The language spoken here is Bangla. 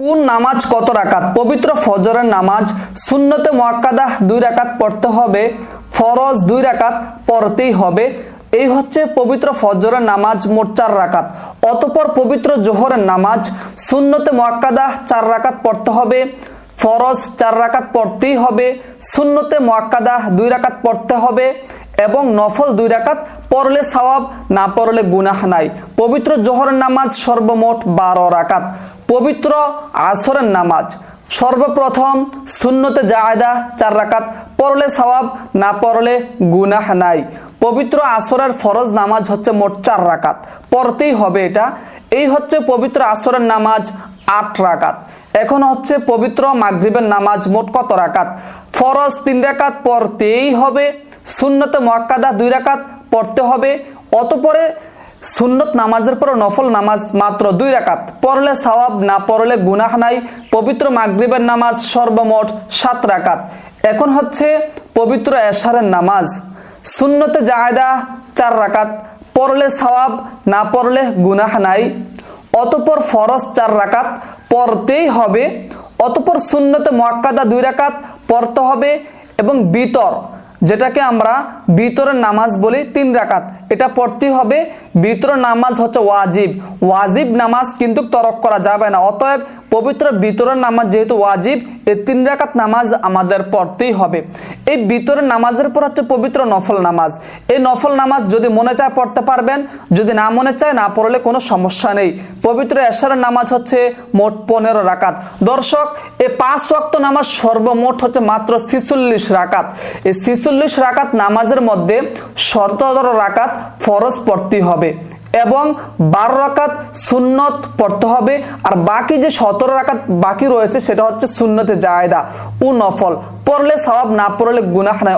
কোন নামাজ কত রাকাত? পবিত্র ফজরের নামাজ সুন্নতে মুআক্কাদা 2 রাকাত পড়তে হবে, ফরজ 2 রাকাত পড়তেই হবে। এই হচ্ছে পবিত্র ফজরের নামাজ, মোট 4 রাকাত। অতঃপর পবিত্র জোহরের নামাজ সুন্নতে মুআক্কাদা 4 রাকাত পড়তে হবে, ফরজ 4 রাকাত পড়তেই হবে, সুন্নতে মুআক্কাদা 2 রাকাত পড়তে হবে এবং নফল 2 রাকাত পড়লে সওয়াব, না পড়লে গুনাহ নাই। পবিত্র জোহরের নামাজ সর্বমোট 12 রাকাত। পবিত্র আসরের নামাজ সর্বপ্রথম সুন্নতে জায়েদা 4 রাকাত পড়লে সওয়াব, না পড়লে গুনাহ নাই। পবিত্র আসরের ফরজ নামাজ হচ্ছে মোট 4 রাকাত, পড়তেই হবে এটা। এই হচ্ছে পবিত্র আসরের নামাজ 8 রাকাত। এখন হচ্ছে পবিত্র মাগরিবের নামাজ মোট কত রাকাত? ফরজ 3 রাকাত পড়তেই হবে, সুন্নতে মুআক্কাদা 2 রাকাত পড়তে হবে। অতঃপরে সুন্নত নামাজের পর নফল নামাজ মাত্র 2 রাকাত পড়লে সওয়াব, না পড়লে গুনাহ নাই। পবিত্র মাগরিবের নামাজ সর্বমোট 7 রাকাত। এখন হচ্ছে পবিত্র এশারের নামাজ সুন্নতে জায়েদা 4 রাকাত পড়লে সওয়াব, না পড়লে গুনাহ নাই। অতঃপর ফরজ 4 রাকাত পড়তেই হবে। অতঃপর সুন্নতে মুআক্কাদা 2 রাকাত পড়তে হবে এবং বিতর, যেটাকে আমরা বিতরের নামাজ বলি, 3 রাকাত এটা পড়তেই হবে। বিতরের নামাজ হচ্ছে ওয়াজিব নামাজ, কিন্তু তরক করা যাবে না। অতএব পবিত্র বিতরের নামাজ যেহেতু ওয়াজিব, এই 3 রাকাত নামাজ আমাদের পড়তেই হবে। এই বিতরের নামাজের পর হচ্ছে পবিত্র নফল নামাজ। এই নফল নামাজ যদি মনে চায় পড়তে পারবেন, যদি না মনে চায় না পড়লে কোনো সমস্যা নেই। পবিত্র এশারের নামাজ হচ্ছে মোট 15 রাকাত। দর্শক, এই 5 ওয়াক্ত নামাজ সর্বমোট হচ্ছে মাত্র 46 রাকাত। এই 46 রাকাত নামাজের মধ্যে 17 রাকাত ফরজ পড়তেই হবে এবং 12 রাকাত সুন্নত পড়তে হবে। আর বাকি যে 17 রাকাত বাকি রয়েছে সেটা হচ্ছে সুন্নতে জায়েদা ও নফল, পড়লে সওয়াব, না পড়লে গুনাহ নাই।